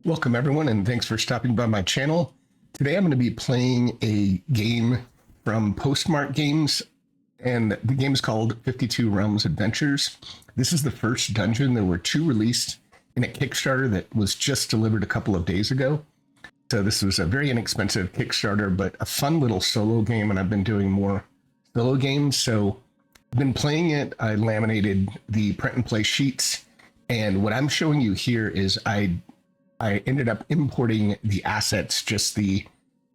Welcome everyone, and thanks for stopping by my channel. Today I'm going to be playing a game from Postmark Games, and the game is called 52 Realms Adventures. This is the first dungeon. There were two released in a Kickstarter that was just delivered a couple of days ago. So this was a very inexpensive Kickstarter, but a fun little solo game, and I've been doing more solo games. So I've been playing it. I laminated the print and play sheets, and what I'm showing you here is I ended up importing the assets, just the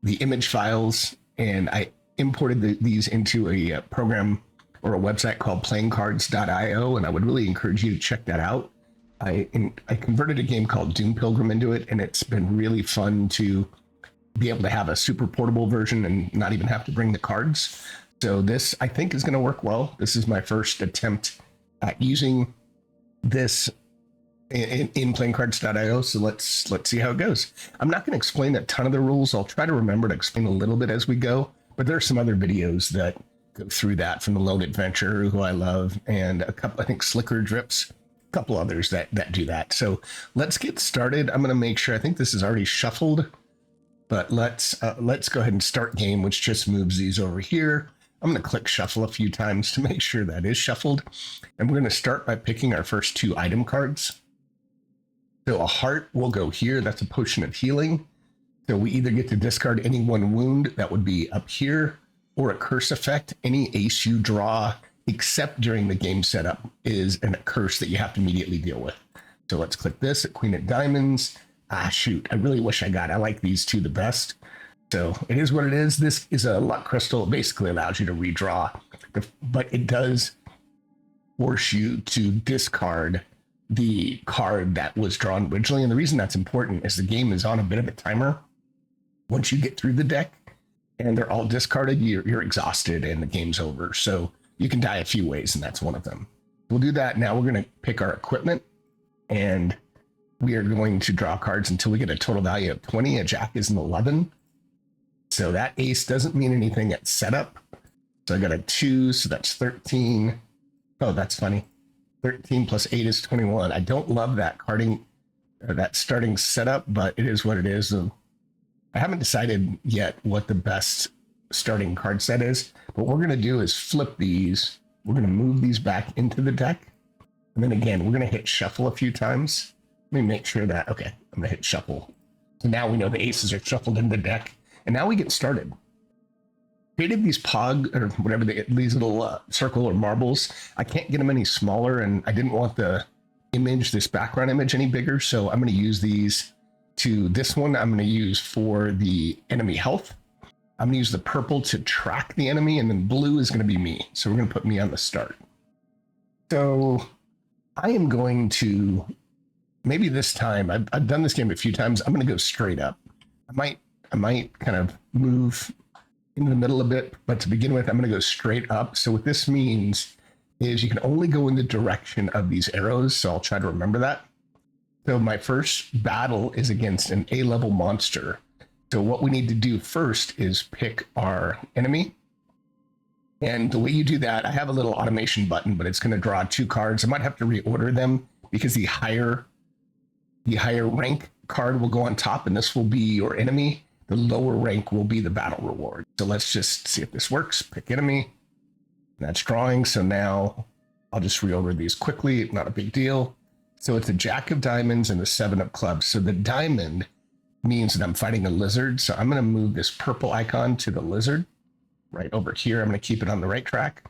image files, and I imported these into a program or a website called playingcards.io, and I would really encourage you to check that out. I converted a game called Doom Pilgrim into it, and it's been really fun to be able to have a super portable version and not even have to bring the cards. So this, I think, is going to work well. This is my first attempt at using this in playingcards.io, so let's see how it goes. I'm not going to explain a ton of the rules. I'll try to remember to explain a little bit as we go, but there are some other videos that go through that from the Lone Adventurer, who I love, and a couple, I think Slicker Drips, a couple others that do that. So let's get started. I'm going to make sure, I think this is already shuffled, but let's go ahead and start game, which just moves these over here. I'm going to click shuffle a few times to make sure that is shuffled, and we're going to start by picking our first two item cards. So a heart will go here. That's a potion of healing. So we either get to discard any one wound, that would be up here, or a curse effect. Any ace you draw, except during the game setup, is a curse that you have to immediately deal with. So let's click this at Queen of Diamonds. Ah, shoot. I really wish I like these two the best. So it is what it is. This is a luck crystal. It basically allows you to redraw, but it does force you to discard the card that was drawn originally. And the reason that's important is the game is on a bit of a timer. Once you get through the deck and they're all discarded, you're exhausted and the game's over. So you can die a few ways, and that's one of them. We'll do that. Now we're going to pick our equipment, and we are going to draw cards until we get a total value of 20. A jack is an 11. So that ace doesn't mean anything at setup. So I got a 2, so that's 13. Oh, that's funny. 13 plus 8 is 21. I don't love that that starting setup, but it is what it is. I haven't decided yet what the best starting card set is, but what we're going to do is flip these. We're going to move these back into the deck. And then again, we're going to hit shuffle a few times. Let me make sure that, okay, I'm going to hit shuffle. So now we know the aces are shuffled in the deck, and now we get started. Created these pog, or whatever, these little circle or marbles. I can't get them any smaller, and I didn't want the image, this background image, any bigger, so I'm going to use these to, this one I'm going to use for the enemy health. I'm going to use the purple to track the enemy, and then blue is going to be me. So we're going to put me on the start. So I am going to, maybe this time, I've done this game a few times, I'm going to go straight up. I might kind of move into the middle a bit, but to begin with, I'm going to go straight up. So what this means is you can only go in the direction of these arrows, so I'll try to remember that. So my first battle is against an A-level monster. So what we need to do first is pick our enemy. And the way you do that, I have a little automation button, but it's going to draw two cards. I might have to reorder them because the higher rank card will go on top, and this will be your enemy. The lower rank will be the battle reward. So let's just see if this works. Pick enemy. That's drawing. So now I'll just reorder these quickly. Not a big deal. So it's a jack of diamonds and a 7 of clubs. So the diamond means that I'm fighting a lizard. So I'm going to move this purple icon to the lizard right over here. I'm going to keep it on the right track.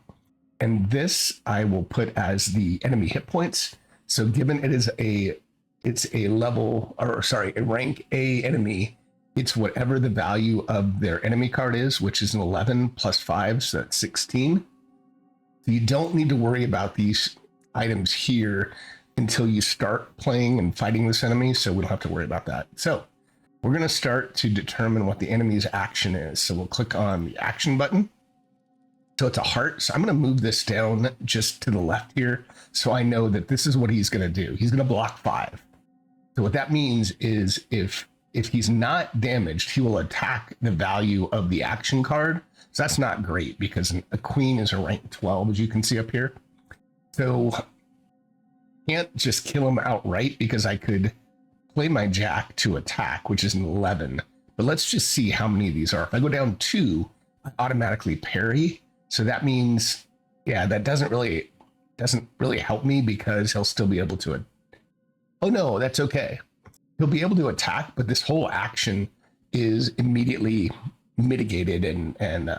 And this I will put as the enemy hit points. So given it's a rank A enemy, it's whatever the value of their enemy card is, which is an 11 plus 5, so that's 16. So you don't need to worry about these items here until you start playing and fighting this enemy, so we don't have to worry about that. So we're going to start to determine what the enemy's action is. So we'll click on the action button. So it's a heart. So I'm going to move this down just to the left here, so I know that this is what he's going to do. He's going to block 5. So what that means is if he's not damaged, he will attack the value of the action card. So that's not great because a queen is a rank 12, as you can see up here. So can't just kill him outright because I could play my jack to attack, which is an 11. But let's just see how many of these are. If I go down 2, I automatically parry. So that means, yeah, that doesn't really help me because he'll still be able to. Oh no, that's okay. He'll be able to attack, but this whole action is immediately mitigated and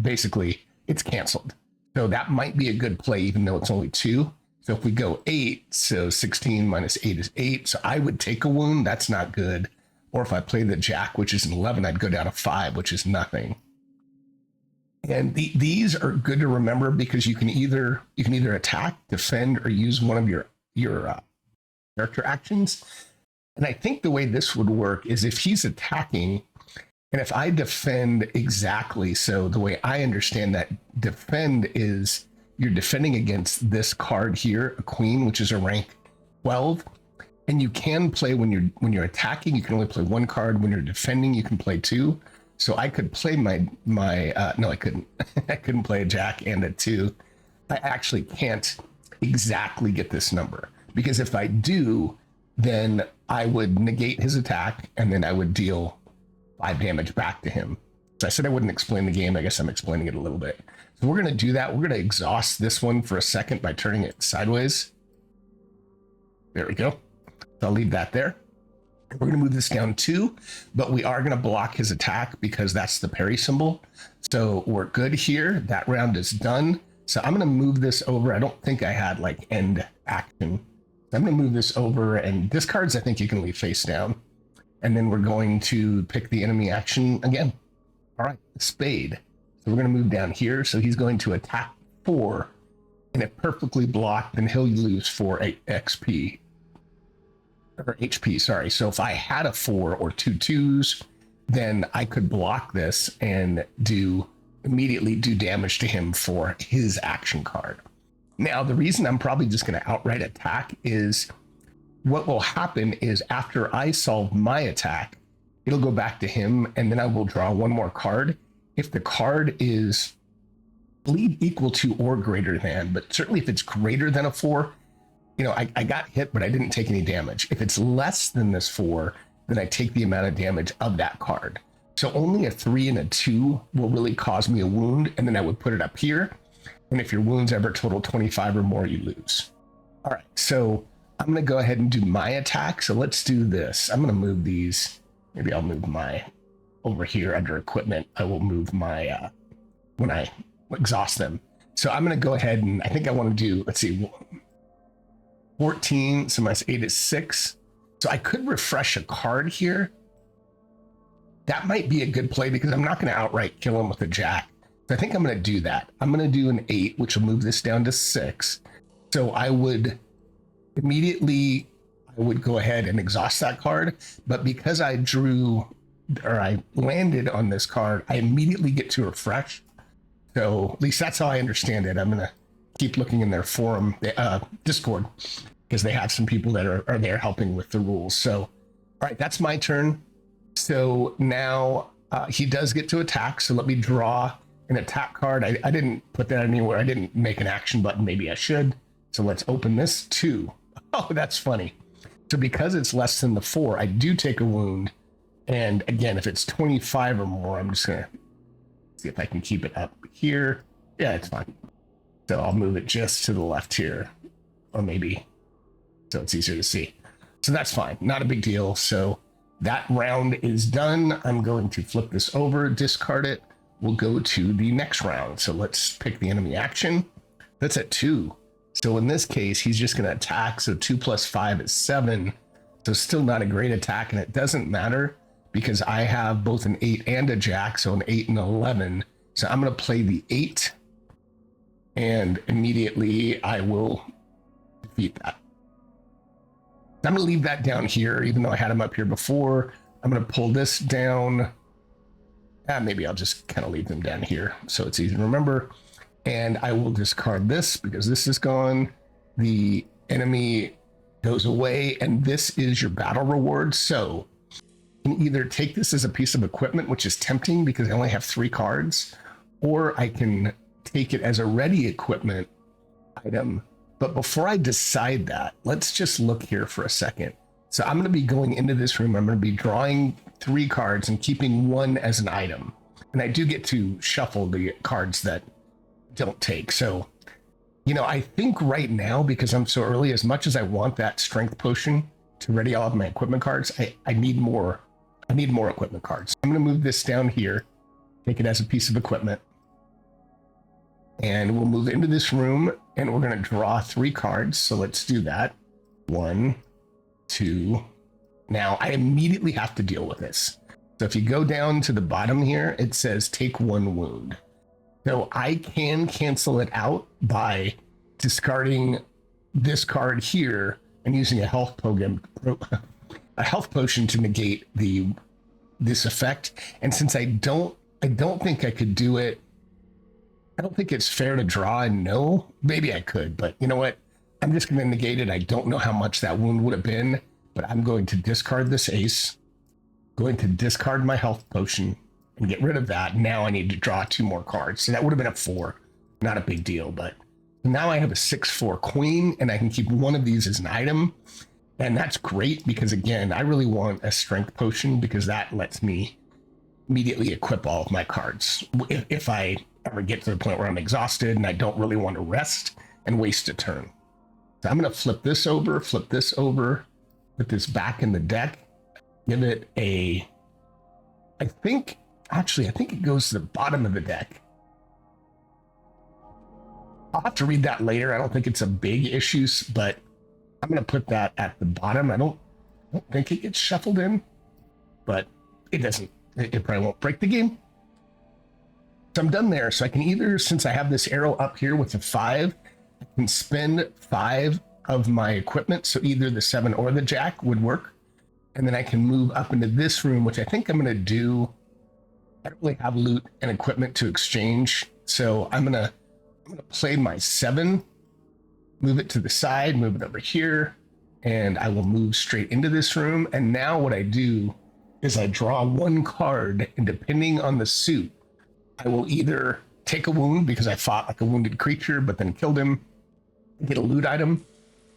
basically it's canceled. So that might be a good play, even though it's only 2. So if we go 8, so 16 minus 8 is 8. So I would take a wound. That's not good. Or if I play the jack, which is an 11, I'd go down to 5, which is nothing. And these are good to remember because you can either attack, defend, or use one of your character actions. And I think the way this would work is if he's attacking, and if I defend exactly, so the way I understand that defend is you're defending against this card here, a queen, which is a rank 12. And you can play when you're attacking, you can only play 1 card. When you're defending, you can play 2. So I could play no, I couldn't. I couldn't play a jack and a 2. I actually can't exactly get this number because if I do, then I would negate his attack and then I would deal 5 damage back to him. So I said I wouldn't explain the game. I guess I'm explaining it a little bit. So we're going to do that. We're going to exhaust this one for a second by turning it sideways. There we go. So I'll leave that there. We're going to move this down 2, but we are going to block his attack because that's the parry symbol. So we're good here. That round is done. So I'm going to move this over. I don't think I had like end action. I'm going to move this over, and this cards I think you can leave face down. And then we're going to pick the enemy action again. All right, spade. So we're going to move down here. So he's going to attack 4, and if perfectly blocked, then he'll lose 4 XP. Or HP, sorry. So if I had a 4 or 2 2s, then I could block this and immediately do damage to him for his action card. Now, the reason I'm probably just going to outright attack is what will happen is after I solve my attack, it'll go back to him and then I will draw 1 more card. If the card is bleed equal to or greater than, but certainly if it's greater than a 4, I got hit, but I didn't take any damage. If it's less than this 4, then I take the amount of damage of that card. So only a 3 and a 2 will really cause me a wound, and then I would put it up here. And if your wounds ever total 25 or more, you lose. All right, so I'm going to go ahead and do my attack. So let's do this. I'm going to move these. Maybe I'll move over here under equipment. I will move my, when I exhaust them. So I'm going to go ahead and I think I want to do, let's see, 14, so minus 8 is 6. So I could refresh a card here. That might be a good play because I'm not going to outright kill him with a jack. So I think I'm going to do that. I'm going to do an 8, which will move this down to 6. So I would go ahead and exhaust that card. But because I landed on this card, I immediately get to refresh. So at least that's how I understand it. I'm going to keep looking in their forum, Discord, because they have some people that are there helping with the rules. So, all right, that's my turn. So now he does get to attack. So let me draw an attack card. I didn't put that anywhere. I didn't make an action button. Maybe I should. So let's open this 2. Oh, that's funny. So because it's less than the 4, I do take a wound. And again, if it's 25 or more, I'm just going to see if I can keep it up here. Yeah, it's fine. So I'll move it just to the left here, or maybe so it's easier to see. So that's fine, not a big deal. So that round is done. I'm going to flip this over, discard it. We'll go to the next round. So let's pick the enemy action. That's at 2. So in this case, he's just going to attack. So 2 plus 5 is 7. So still not a great attack, and it doesn't matter because I have both an 8 and a jack, so an 8 and 11. So I'm going to play the 8. And immediately I will defeat that. I'm going to leave that down here, even though I had him up here before. I'm going to pull this down. Maybe I'll just kind of leave them down here so it's easy to remember. And I will discard this because this is gone. The enemy goes away, and this is your battle reward. So you can either take this as a piece of equipment, which is tempting because I only have 3 cards, or I can take it as a ready equipment item. But before I decide that, let's just look here for a second. So I'm going to be going into this room. I'm going to be drawing 3 cards and keeping 1 as an item. And I do get to shuffle the cards that don't take. So, you know, I think right now, because I'm so early, as much as I want that strength potion to ready all of my equipment cards, I need more. I need more equipment cards. I'm going to move this down here, take it as a piece of equipment. And we'll move into this room and we're going to draw 3 cards. So let's do that. 1, 2. Now I immediately have to deal with this. So if you go down to the bottom here, it says take 1 wound. So I can cancel it out by discarding this card here and using a health potion to negate this effect. And since I don't think I could do it. I don't think it's fair to draw and know. Maybe I could, but you know what? I'm just going to negate it. I don't know how much that wound would have been, but I'm going to discard this ace, going to discard my health potion and get rid of that. Now I need to draw 2 more cards. So that would have been a 4. Not a big deal, but now I have a 6/4 queen and I can keep 1 of these as an item. And that's great because again, I really want a strength potion because that lets me immediately equip all of my cards. If I ever get to the point where I'm exhausted and I don't really want to rest and waste a turn. So I'm going to flip this over, put this back in the deck, give it a, I think it goes to the bottom of the deck. I'll have to read that later. I don't think it's a big issue, but I'm going to put that at the bottom. I don't think it gets shuffled in, but it doesn't. It probably won't break the game. So I'm done there. So I can either, since I have this arrow up here with the 5, I can spend 5 of my equipment. So either the 7 or the jack would work. And then I can move up into this room, which I think I'm going to do. I don't really have loot and equipment to exchange. So I'm going to play my 7, move it to the side, move it over here, and I will move straight into this room. And now what I do is I draw 1 card, and depending on the suit, I will either take a wound because I fought like a wounded creature, but then killed him, get a loot item,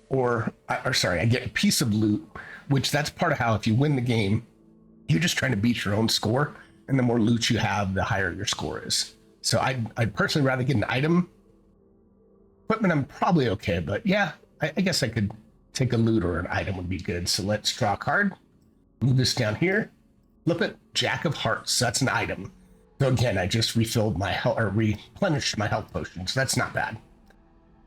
or I get a piece of loot, which that's part of how if you win the game, you're just trying to beat your own score, and the more loot you have, the higher your score is. So I'd personally rather get an item. Equipment, I'm probably okay, but yeah, I guess I could take a loot or an item would be good. So let's draw a card, move this down here, flip it, Jack of Hearts, that's an item. So again, I just refilled my health or replenished my health potion, so that's not bad.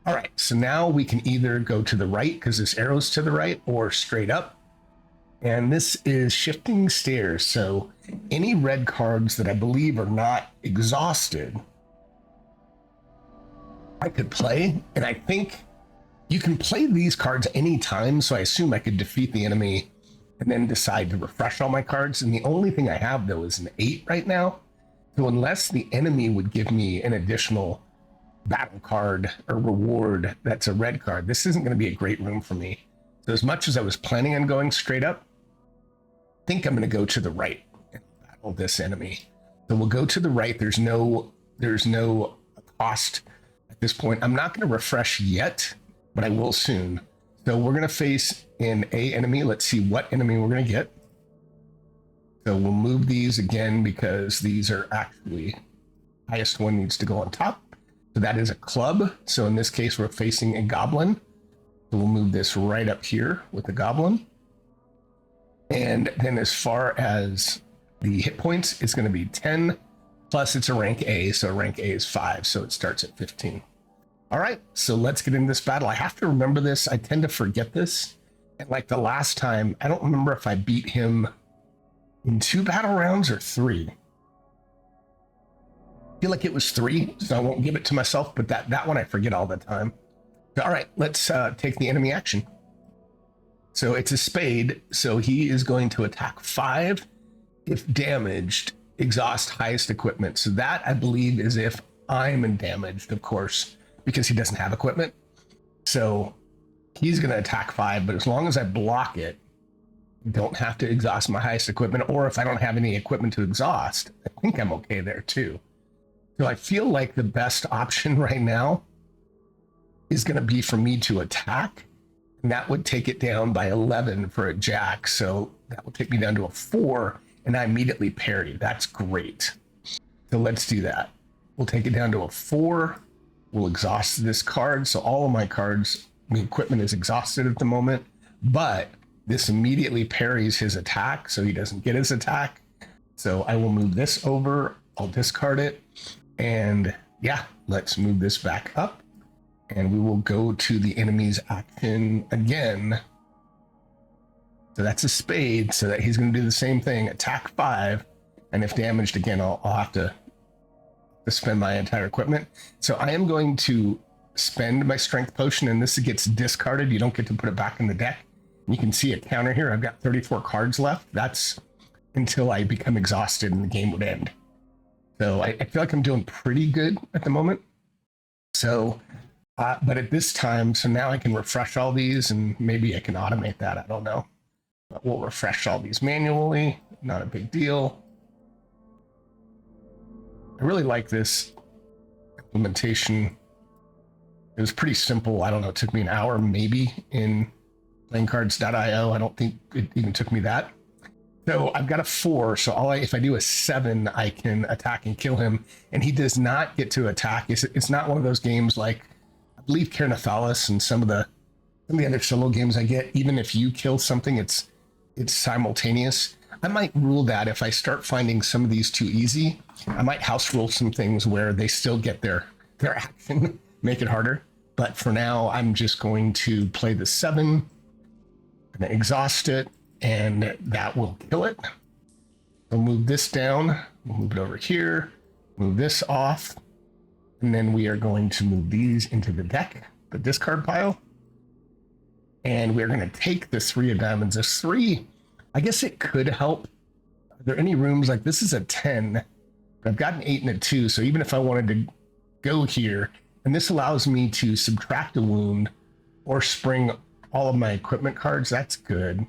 All right, so now we can either go to the right because this arrow's to the right or straight up. And this is shifting stairs. So any red cards that I believe are not exhausted, I could play. And I think you can play these cards anytime. So I assume I could defeat the enemy and then decide to refresh all my cards. And the only thing I have though is an 8 right now. So unless the enemy would give me an additional battle card or reward that's a red card, this isn't going to be a great room for me. So as much as I was planning on going straight up, I think I'm going to go to the right and battle this enemy. So we'll go to the right. There's no cost at this point. I'm not going to refresh yet, but I will soon. So we're going to face an A enemy. Let's see what enemy we're going to get. So we'll move these again because these are actually, highest one needs to go on top. So that is a club. So in this case, we're facing a goblin. So we'll move this right up here with the goblin. And then as far as the hit points, it's going to be 10, plus it's a rank A. So rank A is 5. So it starts at 15. All right, so let's get into this battle. I have to remember this. I tend to forget this. And like the last time, I don't remember if I beat him in 2 battle rounds or 3. I feel like it was 3, so I won't give it to myself, but that one I forget all the time. All right, let's take the enemy action. So it's a spade, so he is going to attack 5. If damaged, exhaust highest equipment. So that, I believe, is if I'm damaged, of course, because he doesn't have equipment. So he's going to attack 5, but as long as I block it, don't have to exhaust my highest equipment, or if I don't have any equipment to exhaust, I think I'm okay there too. So I feel like the best option right now is going to be for me to attack and And that would take it down by 11 for a jack. So that will take me down to a 4, and I immediately parry. That's great. So let's do that. We'll take it down to a 4. We'll exhaust this card. So all of my cards, the equipment is exhausted at the moment, but this immediately parries his attack, so he doesn't get his attack. So I will move this over. I'll discard it. And yeah, let's move this back up. And we will go to the enemy's action again. So that's a spade, so that he's going to do the same thing, attack 5. And if damaged again, I'll have to spend my entire equipment. So I am going to spend my strength potion, and this gets discarded. You don't get to put it back in the deck. You can see a counter here. I've got 34 cards left. That's until I become exhausted and the game would end. So I feel like I'm doing pretty good at the moment. So, but at this time, so now I can refresh all these, and maybe I can automate that. I don't know. But we'll refresh all these manually. Not a big deal. I really like this implementation. It was pretty simple. I don't know. It took me an hour maybe in playingcards.io. I don't think it even took me that. So I've got a 4. So if I do a 7, I can attack and kill him. And he does not get to attack. It's not one of those games like, I believe, Carnathalis and some of the other solo games I get. Even if you kill something, it's simultaneous. I might rule that if I start finding some of these too easy, I might house rule some things where they still get their action, make it harder. But for now, I'm just going to play the 7, gonna exhaust it, and that will kill it. We'll move this down, we'll move it over here, move this off, and then we are going to move these into the deck, the discard pile. And we're gonna take the 3 of diamonds. This 3, I guess it could help. Are there any rooms like this is a 10? I've got an 8 and a 2, so even if I wanted to go here, and this allows me to subtract a wound or spring all of my equipment cards, that's good.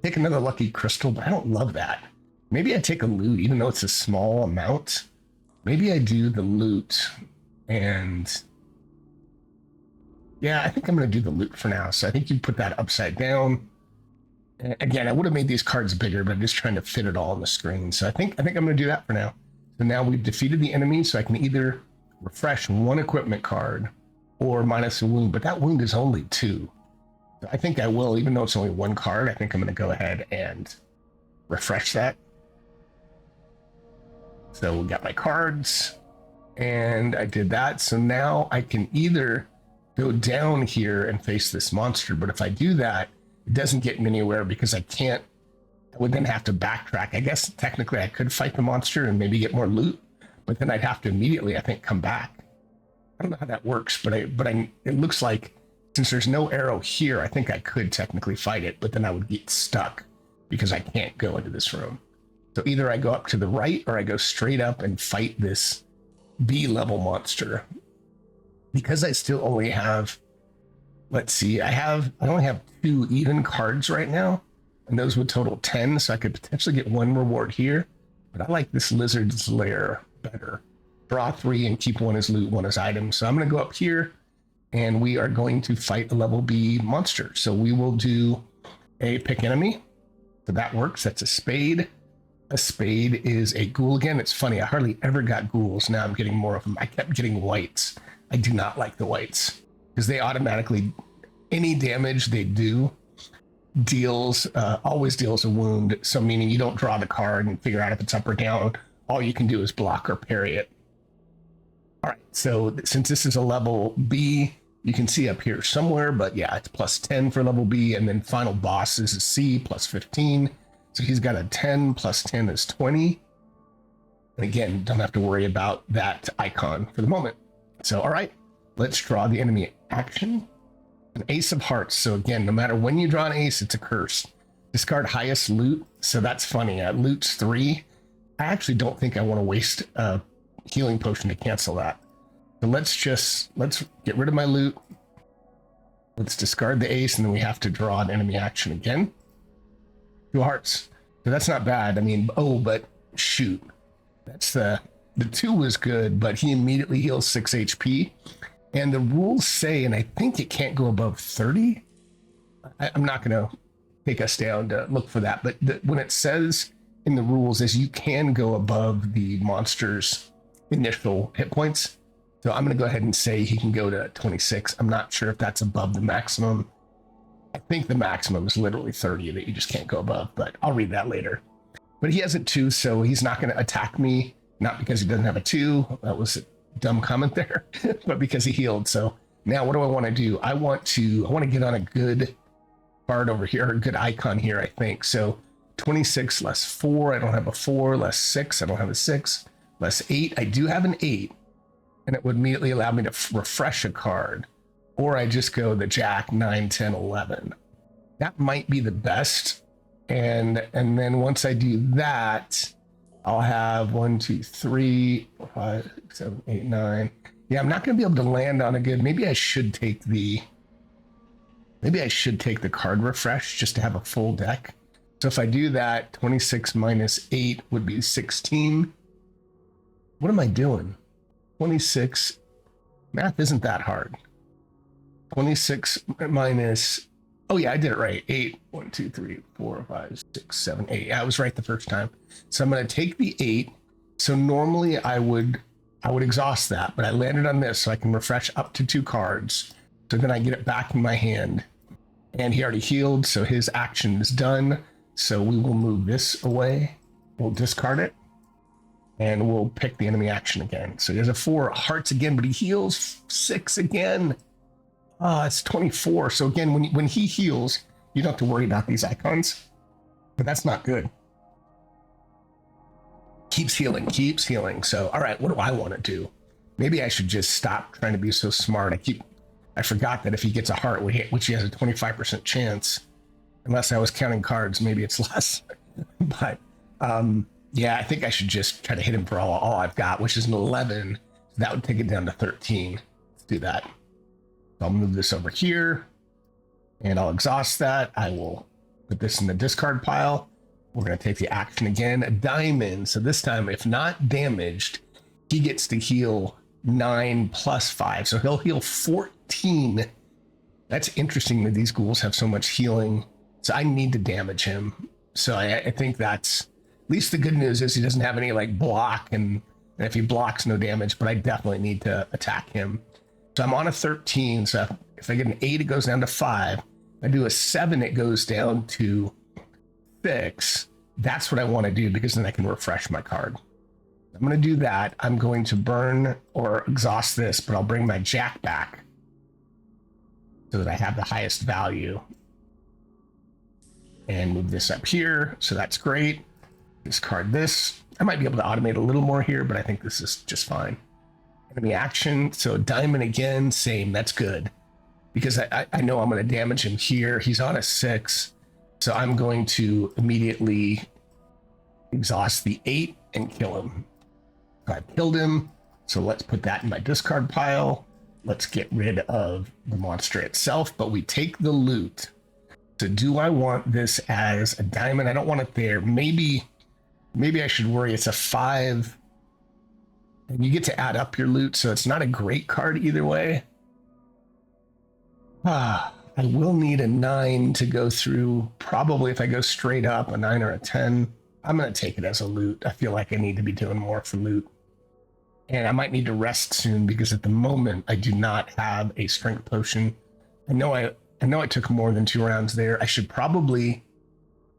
Take another lucky crystal, but I don't love that. Maybe I take a loot, even though it's a small amount. Maybe I do the loot, and yeah, I think I'm going to do the loot for now. So I think you put that upside down. Again, I would have made these cards bigger, but I'm just trying to fit it all on the screen. So I think I'm going to do that for now. So now we've defeated the enemy, so I can either refresh 1 equipment card or minus a wound, but that wound is only 2. So I think I will, even though it's only 1 card, I think I'm going to go ahead and refresh that. So we got my cards, and I did that. So now I can either go down here and face this monster, but if I do that, it doesn't get me anywhere because I would then have to backtrack. I guess technically I could fight the monster and maybe get more loot, but then I'd have to immediately, I think, come back. I don't know how that works, but it looks like since there's no arrow here, I think I could technically fight it, but then I would get stuck because I can't go into this room. So either I go up to the right or I go straight up and fight this B level monster. Because I still only have, let's see, I only have 2 even cards right now, and those would total 10, so I could potentially get 1 reward here, but I like this Lizard's Lair better. Draw 3 and keep 1 as loot, 1 as item. So I'm going to go up here, and we are going to fight a level B monster. So we will do a pick enemy. So that works. That's a spade. A spade is a ghoul again. It's funny, I hardly ever got ghouls. Now I'm getting more of them. I kept getting whites. I do not like the whites because they automatically, any damage they do always deals a wound. So meaning you don't draw the card and figure out if it's up or down. All you can do is block or parry it. All right, so since this is a level B, you can see up here somewhere, but yeah, it's plus 10 for level B, and then final boss is a C, plus 15. So he's got a 10, plus 10 is 20. And again, don't have to worry about that icon for the moment. So, all right, let's draw the enemy action. An ace of hearts. So again, no matter when you draw an ace, it's a curse. Discard highest loot. So that's funny. Loot's 3. I actually don't think I want to waste a healing potion to cancel that. So let's get rid of my loot. Let's discard the ace, and then we have to draw an enemy action again. 2 hearts. So that's not bad. I mean, oh, but shoot. That's the 2 was good, but he immediately heals 6 HP. And the rules say, and I think it can't go above 30. I'm not going to take us down to look for that. But when it says in the rules is you can go above the monster's initial hit points. So I'm going to go ahead and say he can go to 26. I'm not sure if that's above the maximum. I think the maximum is literally 30 that you just can't go above, but I'll read that later. But he has a 2, so he's not going to attack me, not because he doesn't have a 2. That was a dumb comment there, but because he healed. So now what do I want to do? I want to get on a good card over here, a good icon here, I think. So 26 less 4, I don't have a 4, less 6, I don't have a 6, less 8, I do have an 8, and it would immediately allow me to refresh a card. Or I just go the Jack, 9, 10, 11. That might be the best. And then once I do that, I'll have 1, 2, 3, 4, 5, 6, 7, 8, 9. Yeah, I'm not going to be able to land on a good. Maybe I should take the card refresh just to have a full deck. So if I do that, 26 minus 8 would be 16. What am I doing? 26. Math isn't that hard. 26 minus, oh yeah, I did it right. 8, 1, 2, 3, 4, 5, 6, 7, 8. Yeah, I was right the first time. So I'm going to take the 8. So normally I would exhaust that, but I landed on this so I can refresh up to 2 cards. So then I get it back in my hand. And he already healed, so his action is done. So we will move this away. We'll discard it. And we'll pick the enemy action again. So he has a 4 hearts again, but he heals 6 again. It's 24. So again, when he heals, you don't have to worry about these icons. But that's not good. Keeps healing. So, all right, what do I want to do? Maybe I should just stop trying to be so smart. I forgot that if he gets a heart, which he has a 25% chance, unless I was counting cards, maybe it's less. But yeah, I think I should just try to hit him for all I've got, which is an 11. So that would take it down to 13. Let's do that. So I'll move this over here and I'll exhaust that. I will put this in the discard pile. We're going to take the action again, a diamond. So this time, if not damaged, he gets to heal 9 plus 5. So he'll heal 14. That's interesting that these ghouls have so much healing. So I need to damage him. So I think that's, at least the good news is he doesn't have any like block. And if he blocks, no damage, but I definitely need to attack him. So I'm on a 13. So if I get an 8, it goes down to 5. If I do a 7, it goes down to 6. That's what I want to do because then I can refresh my card. I'm going to do that. I'm going to burn or exhaust this, but I'll bring my Jack back so that I have the highest value. And move this up here. So that's great. Discard this. I might be able to automate a little more here, but I think this is just fine. Enemy action. So diamond again, same. That's good. Because I know I'm going to damage him here. He's on a 6. So I'm going to immediately exhaust the 8 and kill him. So I've killed him. So let's put that in my discard pile. Let's get rid of the monster itself, but we take the loot. So do I want this as a diamond? I don't want it there. Maybe I should worry. It's a 5. And you get to add up your loot, so it's not a great card either way. I will need a 9 to go through. Probably if I go straight up, a 9 or a 10. I'm going to take it as a loot. I feel like I need to be doing more for loot. And I might need to rest soon because at the moment I do not have a strength potion. I know I took more than 2 rounds there. I should probably,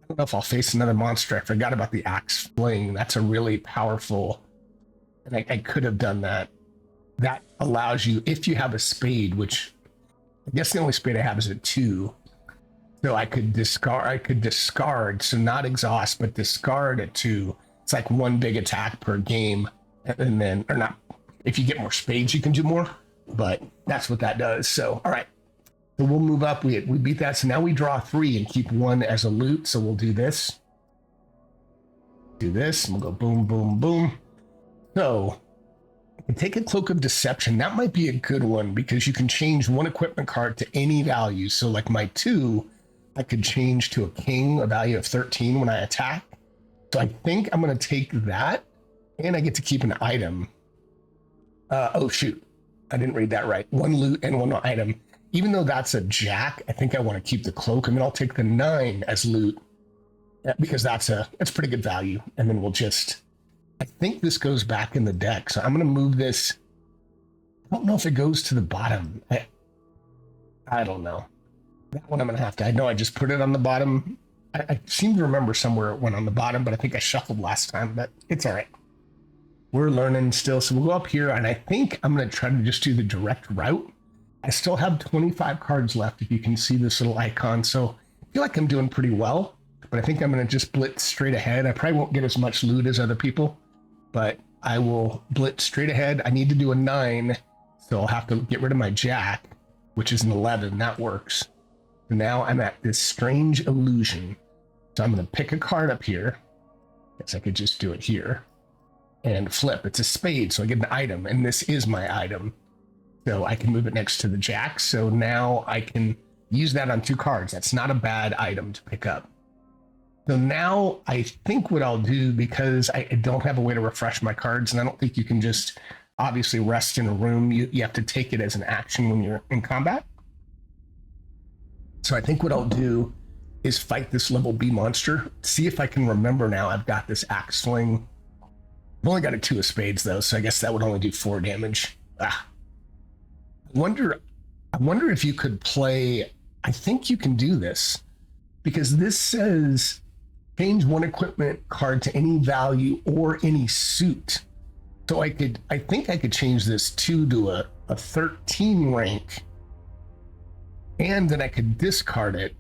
I don't know if I'll face another monster. I forgot about the axe fling. That's a really powerful, and I could have done that. That allows you, if you have a spade, which I guess the only spade I have is a 2. So I could discard, so not exhaust, but discard a 2. It's like 1 big attack per game. And then, or not, if you get more spades, you can do more, but that's what that does. So, all right. So we'll move up. We beat that. So now we draw 3 and keep 1 as a loot. So we'll do this. Do this, and we'll go boom, boom, boom. So I can take a Cloak of Deception. That might be a good one because you can change 1 equipment card to any value. So like my 2, I could change to a king, a value of 13 when I attack. So I think I'm going to take that, and I get to keep an item. Oh shoot, I didn't read that right. 1 loot and 1 item. even though that's a jack, I think I want to keep the cloak. And then I'll take the 9 as loot because that's pretty good value. And then we'll just, I think this goes back in the deck. So I'm going to move this. I don't know if it goes to the bottom. I don't know. That one I'm going to have to, I know I just put it on the bottom. I seem to remember somewhere it went on the bottom, but I think I shuffled last time, but it's all right. We're learning still. So we'll go up here, and I think I'm going to try to just do the direct route. I still have 25 cards left, if you can see this little icon. So I feel like I'm doing pretty well, but I think I'm going to just blitz straight ahead. I probably won't get as much loot as other people, but I will blitz straight ahead. I need to do a 9, so I'll have to get rid of my jack, which is an 11. That works. So now I'm at this strange illusion. So I'm going to pick a card up here. Guess I could just do it here and flip. It's a spade, so I get an item, and this is my item. So I can move it next to the jack. So now I can use that on 2 cards. That's not a bad item to pick up. So now I think what I'll do, because I don't have a way to refresh my cards, and I don't think you can just obviously rest in a room. You have to take it as an action when you're in combat. So I think what I'll do is fight this level B monster. See if I can remember now. I've got this axe sling. I've only got a 2 of spades though, so I guess that would only do 4 damage. I wonder if you could play. I think you can do this because this says change 1 equipment card to any value or any suit. So I think I could change this 2 to a 13 rank, and then I could discard it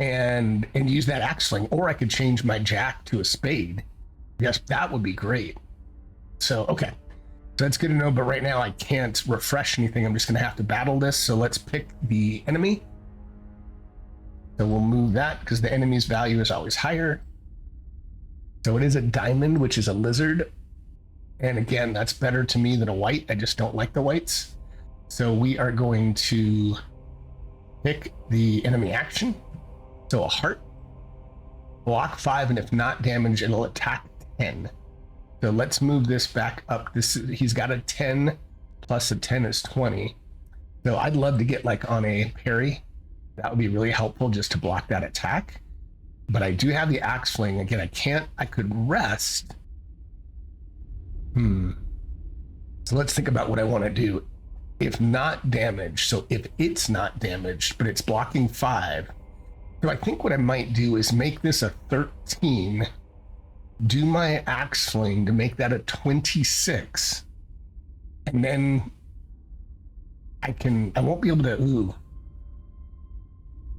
and use that axe sling, or I could change my jack to a spade. Yes, that would be great. So, okay. So that's good to know, but right now I can't refresh anything. I'm just going to have to battle this. So let's pick the enemy. So we'll move that because the enemy's value is always higher. So it is a diamond, which is a lizard. And again, that's better to me than a white. I just don't like the whites. So we are going to pick the enemy action. So a heart, block 5, and if not damaged, it'll attack 10. So let's move this back up. He's got a 10 plus a 10 is 20. So I'd love to get like on a parry. That would be really helpful just to block that attack. But I do have the axe fling. Again, I could rest. So let's think about what I want to do. If not damaged, so if it's not damaged, but it's blocking 5. So I think what I might do is make this a 13, do my axe fling to make that a 26, and then I won't be able to,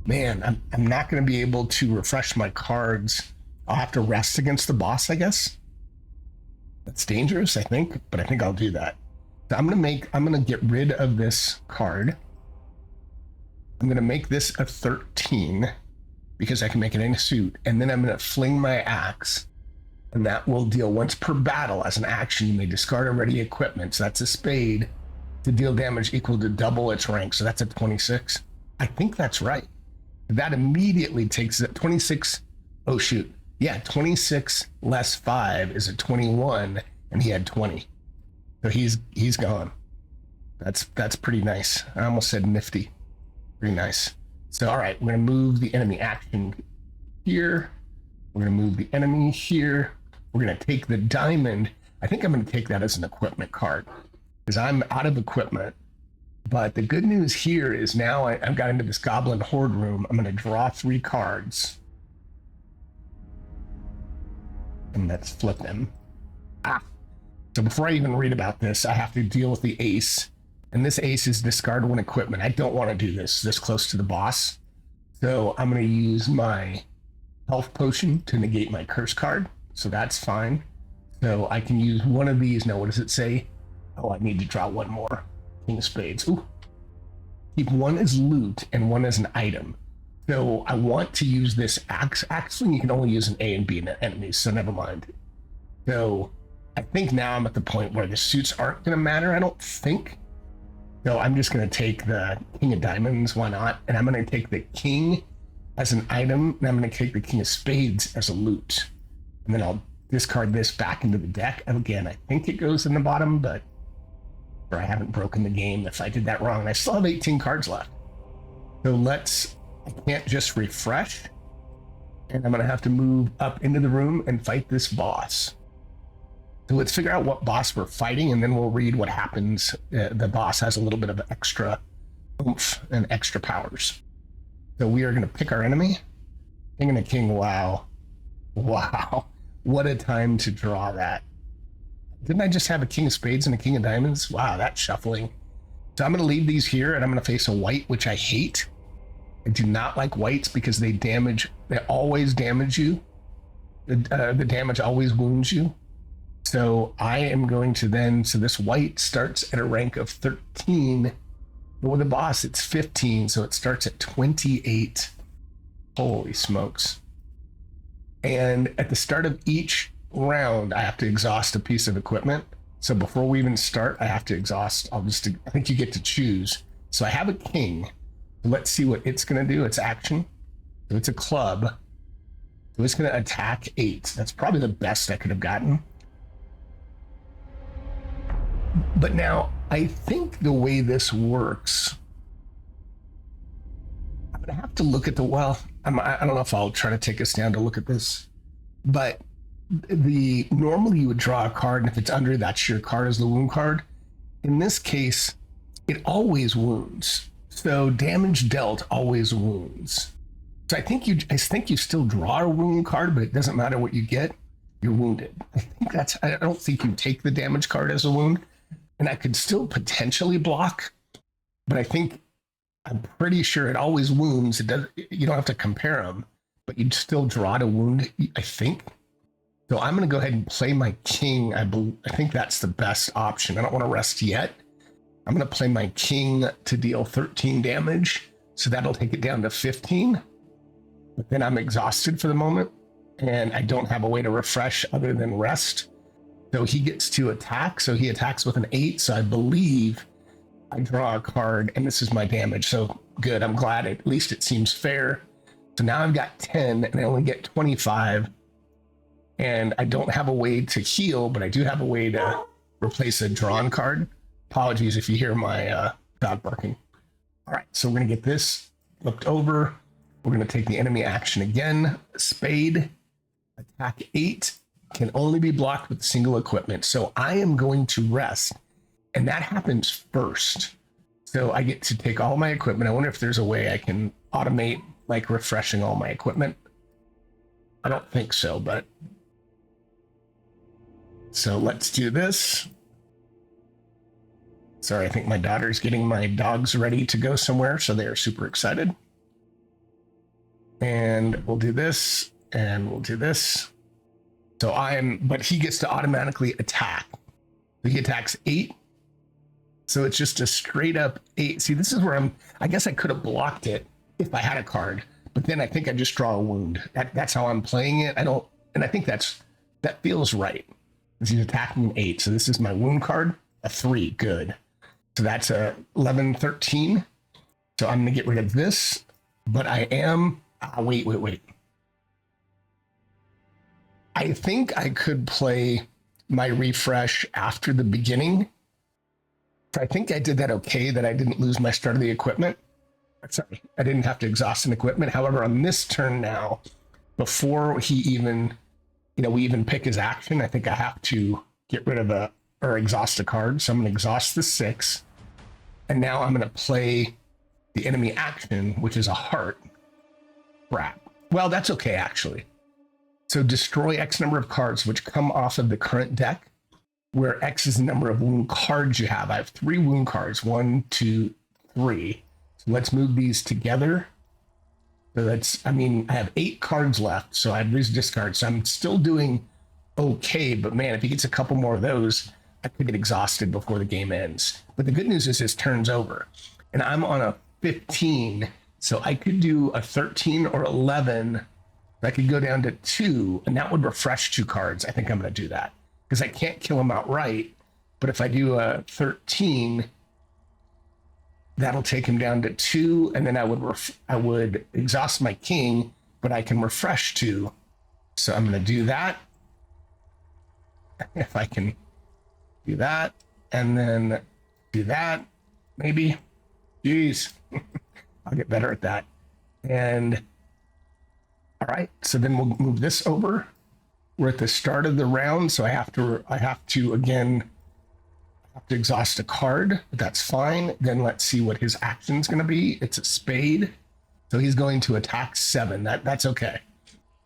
man, I'm not going to be able to refresh my cards. I'll have to rest against the boss, I guess. That's dangerous, I think, but I think I'll do that. So I'm going to get rid of this card. I'm going to make this a 13 because I can make it in a suit. And then I'm going to fling my axe, and that will deal once per battle as an action. You may discard a ready equipment. So that's a spade to deal damage equal to double its rank. So that's a 26. I think that's right. That immediately takes it 26. Oh, shoot. Yeah, 26 less 5 is a 21, and he had 20. So he's gone. That's pretty nice. I almost said nifty. Pretty nice. So, all right, we're going to move the enemy action here. We're going to move the enemy here. We're going to take the diamond. I think I'm going to take that as an equipment card because I'm out of equipment. But the good news here is now I've got into this goblin horde room. I'm going to draw 3 cards. And let's flip them. So before I even read about this, I have to deal with the ace. And this ace is discard 1 equipment. I don't want to do this close to the boss. So I'm going to use my health potion to negate my curse card. So that's fine. So I can use one of these. Now, what does it say? Oh, I need to draw 1 more. King of spades. Ooh. Keep 1 as loot and 1 as an item. So I want to use this axe. Actually, you can only use an A and B in enemies, so never mind. So I think now I'm at the point where the suits aren't going to matter, I don't think. So I'm just going to take the king of diamonds, why not? And I'm going to take the king as an item, and I'm going to take the king of spades as a loot. And then I'll discard this back into the deck. And again, I think it goes in the bottom, but or I haven't broken the game if I did that wrong. And I still have 18 cards left. So I can't just refresh. And I'm going to have to move up into the room and fight this boss. So let's figure out what boss we're fighting, and then we'll read what happens. The boss has a little bit of extra oomph and extra powers. So we are going to pick our enemy. King and a king. Wow. Wow. What a time to draw that. Didn't I just have a king of spades and a king of diamonds? Wow, that's shuffling. So I'm going to leave these here, and I'm going to face a white, which I hate. I do not like whites because they always damage you. The damage always wounds you. So I am going to so this white starts at a rank of 13. But with the boss, it's 15, so it starts at 28. Holy smokes. And at the start of each round, I have to exhaust a piece of equipment. So before we even start, I have to exhaust. I think you get to choose. So I have a king. Let's see what it's going to do. It's action. So it's a club. So it's going to attack 8. That's probably the best I could have gotten. But now, I think the way this works, I'm going to have to look at I don't know if I'll try to take us down to look at this, but normally you would draw a card, and if it's under, that's your card as the wound card. In this case, it always wounds. So damage dealt always wounds. So I think you still draw a wound card, but it doesn't matter what you get, you're wounded. I don't think you take the damage card as a wound, and I could still potentially block, but I'm pretty sure it always wounds. You don't have to compare them, but you'd still draw to wound, I think. So I'm going to go ahead and play my king. I think that's the best option. I don't want to rest yet. I'm going to play my king to deal 13 damage. So that'll take it down to 15. But then I'm exhausted for the moment, and I don't have a way to refresh other than rest. So he gets to attack. So he attacks with an 8. So I believe I draw a card, and this is my damage. So good. I'm glad. At least it seems fair. So now I've got 10, and I only get 25. And I don't have a way to heal, but I do have a way to replace a drawn card. Apologies if you hear my dog barking. All right, so we're going to get this flipped over. We're going to take the enemy action again. Spade, attack 8, can only be blocked with single equipment. So I am going to rest, and that happens first. So I get to take all my equipment. I wonder if there's a way I can automate like refreshing all my equipment. I don't think so, but so let's do this. Sorry, I think my daughter's getting my dogs ready to go somewhere, so they're super excited. And we'll do this, and we'll do this. But he gets to automatically attack. So he attacks 8. So it's just a straight up 8. See, this is where I guess I could have blocked it if I had a card, but then I think I just draw a wound. That's how I'm playing it. And I think that feels right. He's attacking an 8. So this is my wound card, a 3, good. So that's a 11, 13. So I'm gonna get rid of this, but I am, wait. I think I could play my refresh after the beginning. So I think I did that okay, that I didn't lose my start of the equipment. Sorry, I didn't have to exhaust an equipment. However, on this turn now, before he even, we even pick his action, I think I have to get rid of or exhaust a card. So I'm going to exhaust the 6. And now I'm going to play the enemy action, which is a heart. Crap. Well, that's okay, actually. So destroy X number of cards which come off of the current deck, where X is the number of wound cards you have. I have 3 wound cards, 1, 2, 3. So let's move these together. So I have 8 cards left, so I have these discards. So I'm still doing okay, but man, if he gets a couple more of those, I could get exhausted before the game ends. But the good news is his turn's over, and I'm on a 15, so I could do a 13 or 11. I could go down to 2, and that would refresh 2 cards. I think I'm going to do that because I can't kill him outright. But if I do a 13, that'll take him down to 2, and then I would exhaust my king, but I can refresh 2. So I'm going to do that. If I can do that, and then do that, maybe. Jeez. I'll get better at that. And all right, so then we'll move this over. We're at the start of the round, so I have to again have to exhaust a card, but that's fine. Then let's see what his action's going to be. It's a spade, so he's going to attack 7. That's okay.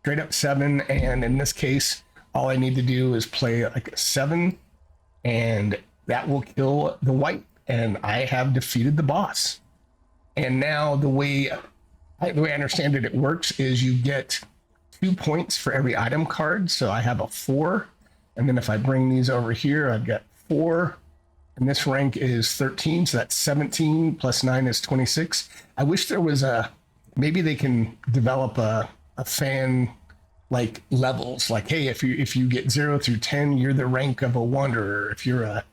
Straight up 7, and in this case, all I need to do is play like a 7, and that will kill the white, and I have defeated the boss. And now the way I understand it works is you get 2 points for every item card. So I have a 4, and then if I bring these over here, I've got 4, and this rank is 13, so that's 17 plus 9 is 26. I wish there was maybe they can develop a fan like levels, like, hey, if you get 0 through 10, you're the rank of a wanderer. If you're a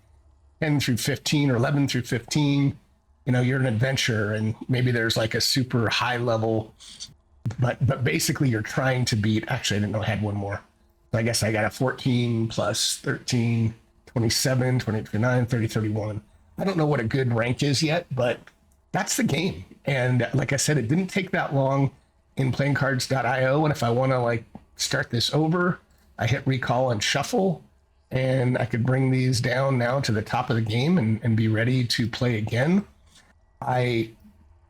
10 through 15 or 11 through 15, you're an adventurer, and maybe there's like a super high level, but basically you're trying to beat, actually, I didn't know I had one more. So I guess I got a 14 plus 13, 27, 29, 30, 31. I don't know what a good rank is yet, but that's the game. And like I said, it didn't take that long in playingcards.io. And if I want to like start this over, I hit recall and shuffle, and I could bring these down now to the top of the game and be ready to play again. I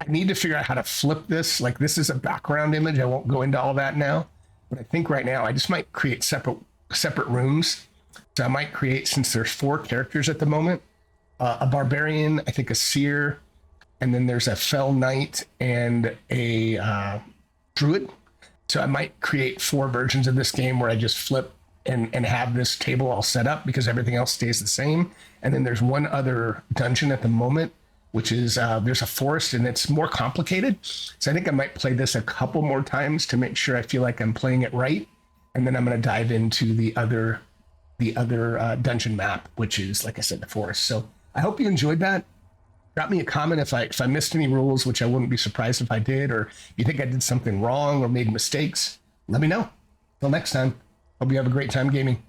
need to figure out how to flip this. Like, this is a background image. I won't go into all that now, but I think right now I just might create separate rooms. So I might create, since there's 4 characters at the moment, a barbarian, I think a seer, and then there's a fell knight and a druid. So I might create 4 versions of this game where I just flip and have this table all set up because everything else stays the same. And then there's one other dungeon at the moment, which is there's a forest, and it's more complicated. So I think I might play this a couple more times to make sure I feel like I'm playing it right. And then I'm going to dive into the other dungeon map, which is, like I said, the forest. So I hope you enjoyed that. Drop me a comment if I missed any rules, which I wouldn't be surprised if I did, or you think I did something wrong or made mistakes. Let me know. Till next time, hope you have a great time gaming.